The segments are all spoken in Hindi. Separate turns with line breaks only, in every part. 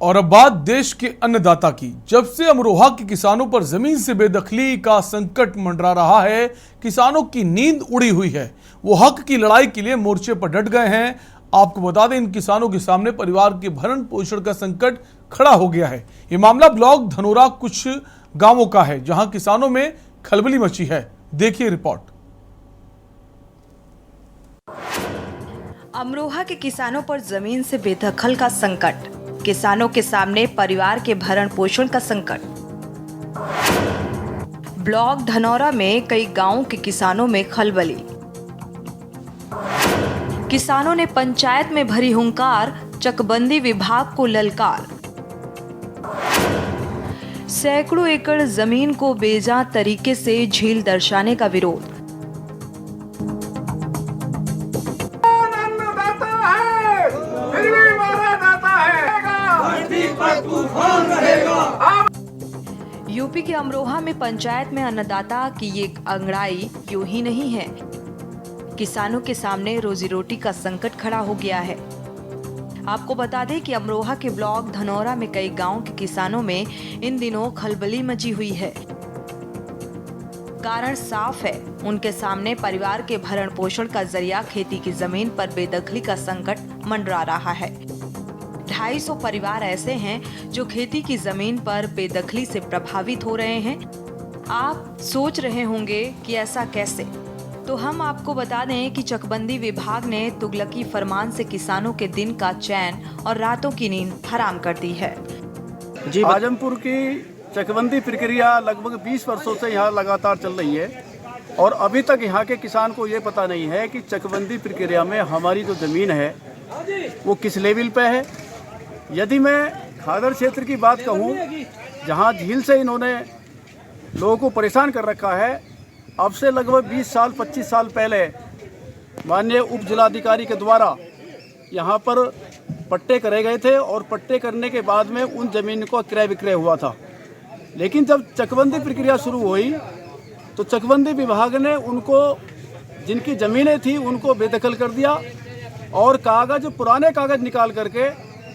और अब बात देश के अन्नदाता की। जब से अमरोहा के किसानों पर जमीन से बेदखली का संकट मंडरा रहा है, किसानों की नींद उड़ी हुई है। वो हक की लड़ाई के लिए मोर्चे पर डट गए हैं। आपको बता दें, इन किसानों के सामने परिवार के भरण पोषण का संकट खड़ा हो गया है। ये मामला ब्लॉक धनोरा कुछ गांवों का है, जहां किसानों में खलबली मची है। देखिए रिपोर्ट।
अमरोहा के किसानों पर जमीन से बेदखल का संकट, किसानों के सामने परिवार के भरण पोषण का संकट। ब्लॉक धनौरा में कई गांवों के किसानों में खलबली। किसानों ने पंचायत में भरी हुंकार, चकबंदी विभाग को ललकार। सैकड़ों एकड़ जमीन को बेजा तरीके से झील दर्शाने का विरोध। यूपी के अमरोहा में पंचायत में अन्नदाता की ये अंगड़ाई यूं ही नहीं है। किसानों के सामने रोजी रोटी का संकट खड़ा हो गया है। आपको बता दें कि अमरोहा के ब्लॉक धनौरा में कई गांव के किसानों में इन दिनों खलबली मची हुई है। कारण साफ है, उनके सामने परिवार के भरण पोषण का जरिया खेती की जमीन पर बेदखली का संकट मंडरा रहा है। 250 परिवार ऐसे हैं जो खेती की जमीन पर बेदखली से प्रभावित हो रहे हैं। आप सोच रहे होंगे कि ऐसा कैसे, तो हम आपको बता दें कि चकबंदी विभाग ने तुगलकी फरमान से किसानों के दिन का चैन और रातों की नींद हराम कर दी है।
जी, आजमपुर की चकबंदी प्रक्रिया लगभग 20 वर्षों से यहाँ लगातार चल रही है और अभी तक यहाँ के किसान को ये पता नहीं है कि चकबंदी प्रक्रिया में हमारी जो ज़मीन है वो किस लेवल पे है। यदि मैं खादर क्षेत्र की बात कहूँ, जहाँ झील से इन्होंने लोगों को परेशान कर रखा है, अब से लगभग 20 साल 25 साल पहले माननीय उप जिलाधिकारी के द्वारा यहाँ पर पट्टे करे गए थे और पट्टे करने के बाद में उन ज़मीन को क्रय विक्रय हुआ था। लेकिन जब चकबंदी प्रक्रिया शुरू हुई तो चकबंदी विभाग ने उनको, जिनकी ज़मीनें थी, उनको बेदखल कर दिया और कागज़, पुराने कागज़ निकाल करके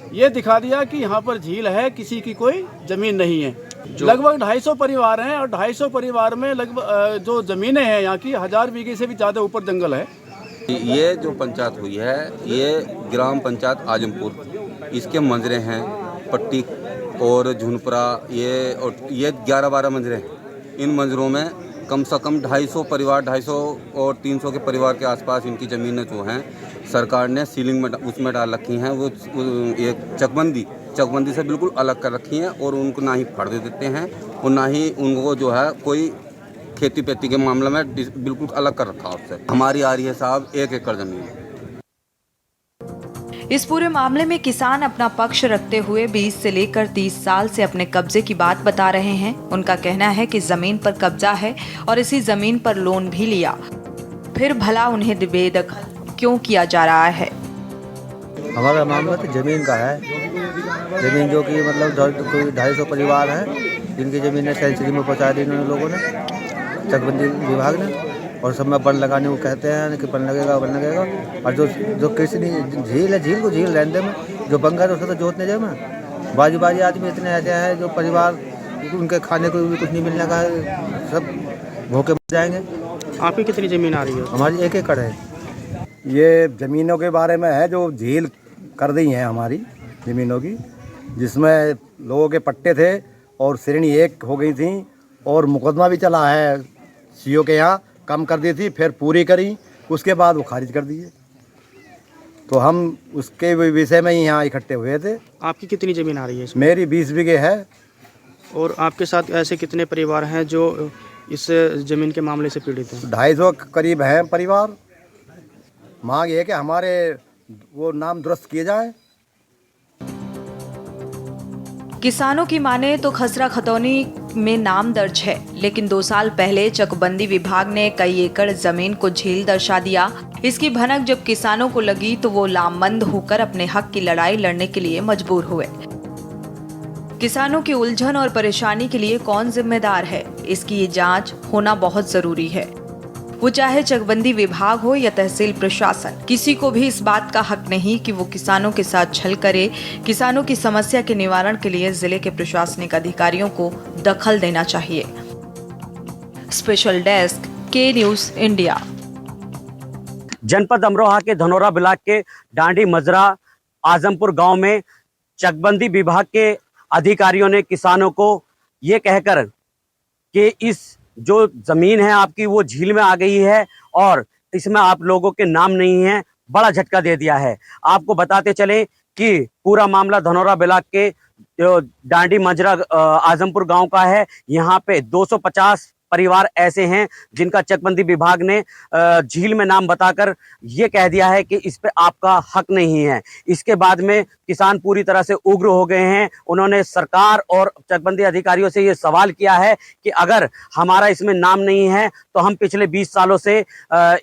ये दिखा दिया कि यहाँ पर झील है, किसी की कोई ज़मीन नहीं है। लगभग 250 परिवार हैं और 250 परिवार में लगभग जो ज़मीनें हैं यहाँ की 1000 बीघे से भी ज़्यादा ऊपर जंगल है।
ये जो पंचायत हुई है, ये ग्राम पंचायत आजमपुर, इसके मंजरे हैं पट्टी और झुनपुरा, ये 11-12 मंजरे हैं। इन मंजरों में कम से कम 250 परिवार, 250 और 300 के परिवार के आसपास इनकी ज़मीनें जो हैं सरकार ने सीलिंग में उसमें डाल रखी हैं। वो एक चकबंदी से बिल्कुल अलग कर रखी हैं और उनको ना ही फाड़ दे देते हैं और ना ही उनको जो है कोई खेती पेती के मामले में बिल्कुल अलग कर रखा उससे। हमारी आ रही है साहब 1 एकड़ ज़मीन।
इस पूरे मामले में किसान अपना पक्ष रखते हुए 20 से लेकर 30 साल से अपने कब्जे की बात बता रहे हैं। उनका कहना है कि जमीन पर कब्जा है और इसी जमीन पर लोन भी लिया, फिर भला उन्हें बेदखल क्यों किया जा रहा है।
हमारा मामला तो ज़मीन का है। ज़मीन जो कि मतलब कोई 250 परिवार हैं जिनकी ज़मीनें सेंचुरी में पहुँचा दी इन्होंने लोगों ने, चकबंदी विभाग ने, और सब में बन लगाने को कहते हैं कि बन लगेगा। और जो कृषि झील है, झील को झील रहने में, जो बंगा है उसको तो जोतने जाए में। बाजू आदमी इतने ऐसे हैं जो परिवार, उनके खाने को भी कुछ नहीं मिलने का, सब भूखे मर जाएंगे।
आपकी कितनी ज़मीन आ रही है?
हमारी 1 एकड़ है।
ये ज़मीनों के बारे में है जो झील कर दी हैं हमारी ज़मीनों की, जिसमें लोगों के पट्टे थे और श्रेणी 1 हो गई थी और मुकदमा भी चला है सीओ के यहाँ, कम कर दी थी, फिर पूरी करी, उसके बाद वो खारिज कर दिए। तो हम उसके विषय में ही यहाँ इकट्ठे हुए थे।
आपकी कितनी ज़मीन आ रही है इसमें?
मेरी 20 बीघे है।
और आपके साथ ऐसे कितने परिवार हैं जो इस ज़मीन के मामले से पीड़ित हैं?
250 करीब हैं परिवार। मांग ये है कि हमारे वो नाम दुरुस्त किए जाए।
किसानों की माने तो खसरा खतौनी में नाम दर्ज है, लेकिन 2 साल पहले चकबंदी विभाग ने कई एकड़ जमीन को झील दर्शा दिया। इसकी भनक जब किसानों को लगी तो वो लामबंद होकर अपने हक की लड़ाई लड़ने के लिए मजबूर हुए। किसानों की उलझन और परेशानी के लिए कौन जिम्मेदार है, इसकी ये जांच होना बहुत जरूरी है। वो चाहे चकबंदी विभाग हो या तहसील प्रशासन, किसी को भी इस बात का हक नहीं कि वो किसानों के साथ छल करे। किसानों की समस्या के निवारण के लिए जिले के प्रशासनिक अधिकारियों को दखल देना चाहिए। स्पेशल डेस्क, के न्यूज़ इंडिया।
जनपद अमरोहा के धनोरा ब्लॉक के डांडी मजरा आजमपुर गांव में चकबंदी विभाग के अधिकारियों ने किसानों को ये कहकर कि इस जो जमीन है आपकी वो झील में आ गई है और इसमें आप लोगों के नाम नहीं है, बड़ा झटका दे दिया है। आपको बताते चले कि पूरा मामला धनोरा ब्लॉक के जो डांडी मजरा आजमपुर गांव का है। यहाँ पे 250 परिवार ऐसे हैं जिनका चकबंदी विभाग ने झील में नाम बताकर ये कह दिया है कि इस पे आपका हक नहीं है। इसके बाद में किसान पूरी तरह से उग्र हो गए हैं। उन्होंने सरकार और चकबंदी अधिकारियों से ये सवाल किया है कि अगर हमारा इसमें नाम नहीं है तो हम पिछले 20 सालों से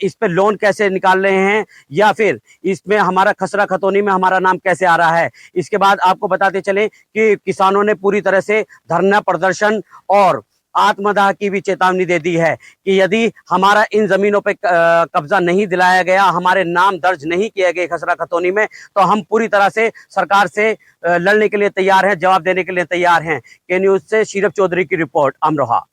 इस पे लोन कैसे निकाल रहे हैं, या फिर इसमें हमारा खसरा खतौनी में हमारा नाम कैसे आ रहा है। इसके बाद आपको बताते चले कि किसानों ने पूरी तरह से धरना प्रदर्शन और आत्मदाह की भी चेतावनी दे दी है कि यदि हमारा इन जमीनों पे कब्जा नहीं दिलाया गया, हमारे नाम दर्ज नहीं किए गए खसरा खतौनी में, तो हम पूरी तरह से सरकार से लड़ने के लिए तैयार हैं, जवाब देने के लिए तैयार हैं। के न्यूज़ से शीरफ चौधरी की रिपोर्ट, अमरोहा।